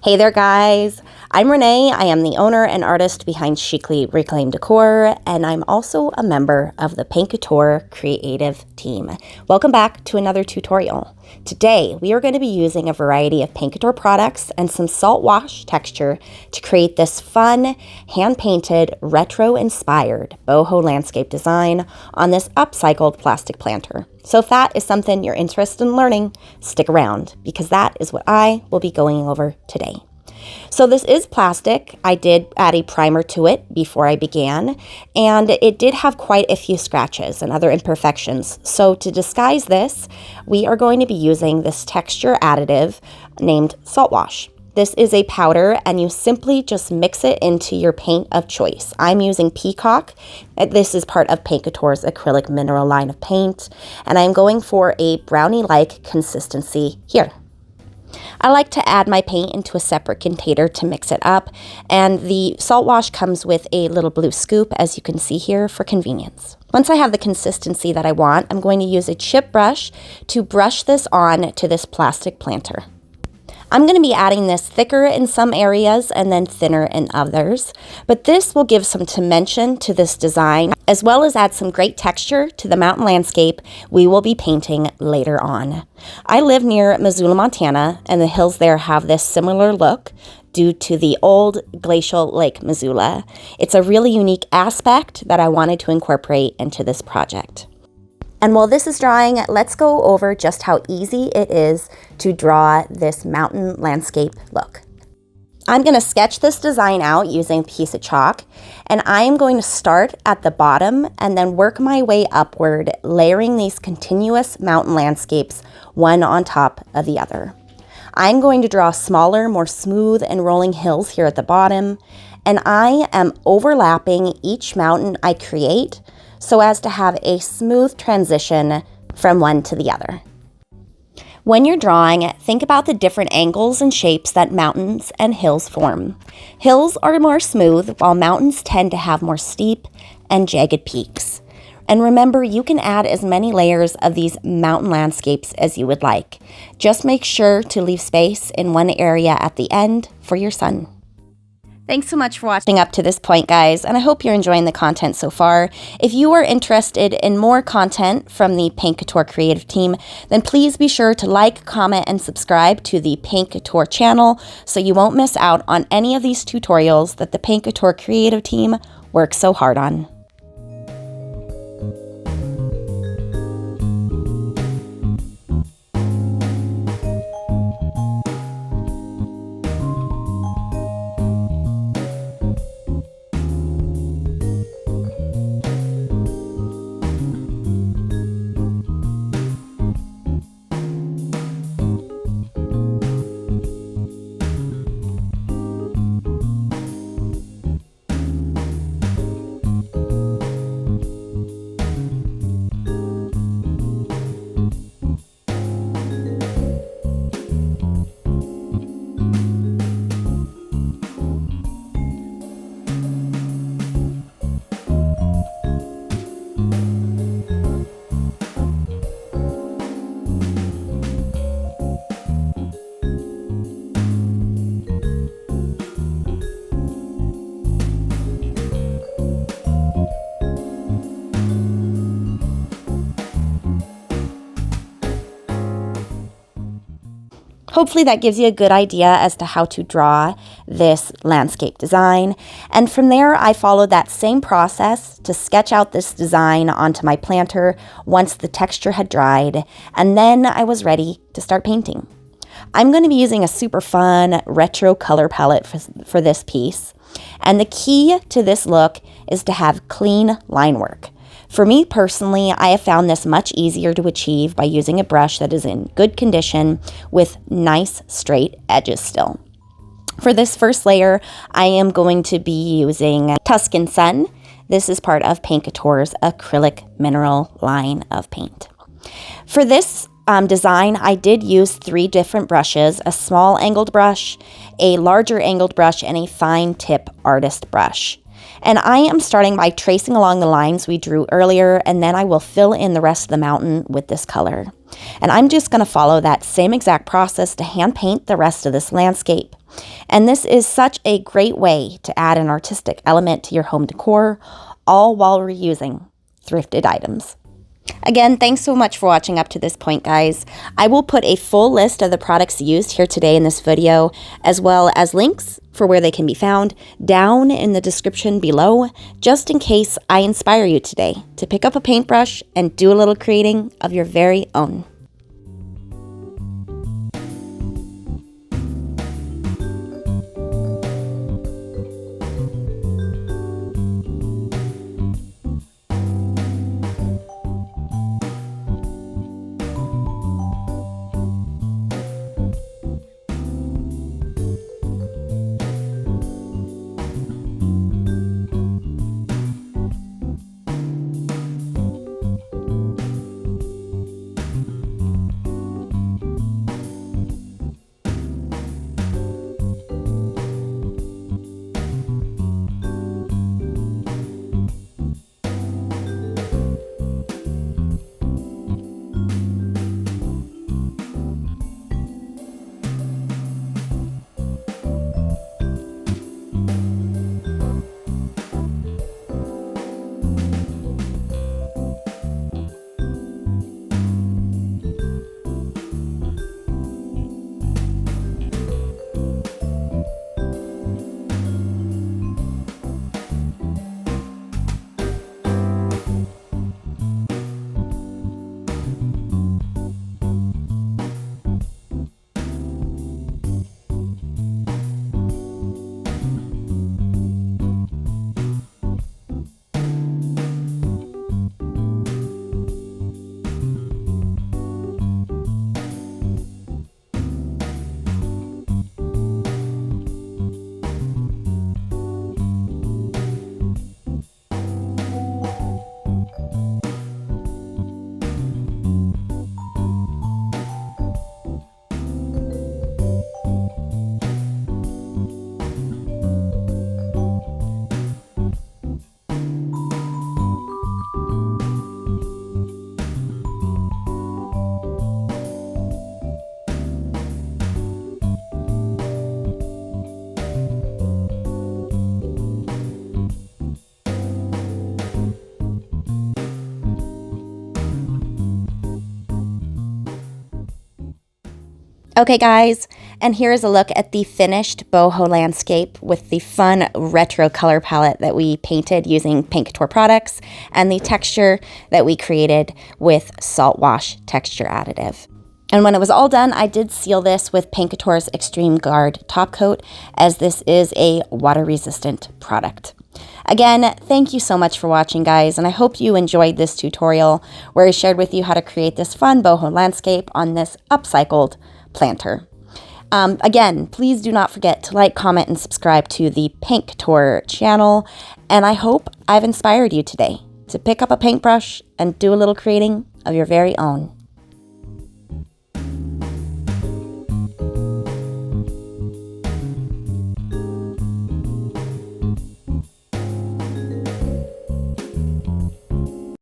Hey there guys, I'm Renee. I am the owner and artist behind Chicly Reclaimed Decor, and I'm also a member of the Couture creative team. Welcome back to another tutorial. Today, we are going to be using a variety of Couture products and some Saltwash Texture to create this fun, hand-painted, retro-inspired boho landscape design on this upcycled plastic planter. So if that is something you're interested in learning, stick around because that is what I will be going over today. So this is plastic. I did add a primer to it before I began, and it did have quite a few scratches and other imperfections. So to disguise this, we are going to be using this texture additive named Saltwash. This is a powder, and you simply just mix it into your paint of choice. I'm using Peacock. This is part of Couture's acrylic mineral line of paint, and I'm going for a brownie-like consistency here. I like to add my paint into a separate container to mix it up, and the Saltwash comes with a little blue scoop, as you can see here, for convenience. Once I have the consistency that I want, I'm going to use a chip brush to brush this on to this plastic planter. I'm going to be adding this thicker in some areas and then thinner in others, but this will give some dimension to this design, as well as add some great texture to the mountain landscape we will be painting later on. I live near Missoula, Montana, and the hills there have this similar look due to the old glacial Lake Missoula. It's a really unique aspect that I wanted to incorporate into this project. And while this is drying, let's go over just how easy it is to draw this mountain landscape look. I'm going to sketch this design out using a piece of chalk, and I'm going to start at the bottom and then work my way upward, layering these continuous mountain landscapes one on top of the other. I'm going to draw smaller, more smooth and rolling hills here at the bottom, and I am overlapping each mountain I create so as to have a smooth transition from one to the other. When you're drawing, think about the different angles and shapes that mountains and hills form. Hills are more smooth, while mountains tend to have more steep and jagged peaks. And remember, you can add as many layers of these mountain landscapes as you would like. Just make sure to leave space in one area at the end for your sun. Thanks so much for watching up to this point, guys, and I hope you're enjoying the content so far. If you are interested in more content from the Couture creative team, then please be sure to like, comment, and subscribe to the Couture channel so you won't miss out on any of these tutorials that the Couture creative team works so hard on. Hopefully that gives you a good idea as to how to draw this landscape design. And from there, I followed that same process to sketch out this design onto my planter once the texture had dried, and then I was ready to start painting. I'm going to be using a super fun retro color palette for this piece. And the key to this look is to have clean line work. For me personally, I have found this much easier to achieve by using a brush that is in good condition with nice straight edges still. For this first layer, I am going to be using Tuscan Sun. This is part of Couture's acrylic mineral line of paint. For this design, I did use 3 different brushes: a small angled brush, a larger angled brush, and a fine tip artist brush. And I am starting by tracing along the lines we drew earlier, and then I will fill in the rest of the mountain with this color. And I'm just going to follow that same exact process to hand paint the rest of this landscape. And this is such a great way to add an artistic element to your home decor, all while reusing thrifted items. Again, thanks so much for watching up to this point, guys. I will put a full list of the products used here today in this video, as well as links for where they can be found down in the description below, just in case I inspire you today to pick up a paintbrush and do a little creating of your very own. Okay guys, and here's a look at the finished boho landscape with the fun retro color palette that we painted using Paint Couture products and the texture that we created with Saltwash Texture Additive. And when it was all done, I did seal this with Paint Couture's Extreme Guard top coat, as this is a water-resistant product. Again, thank you so much for watching, guys, and I hope you enjoyed this tutorial where I shared with you how to create this fun boho landscape on this upcycled planter. Again, please do not forget to like, comment, and subscribe to the Paint Couture channel, and I hope I've inspired you today to pick up a paintbrush and do a little creating of your very own.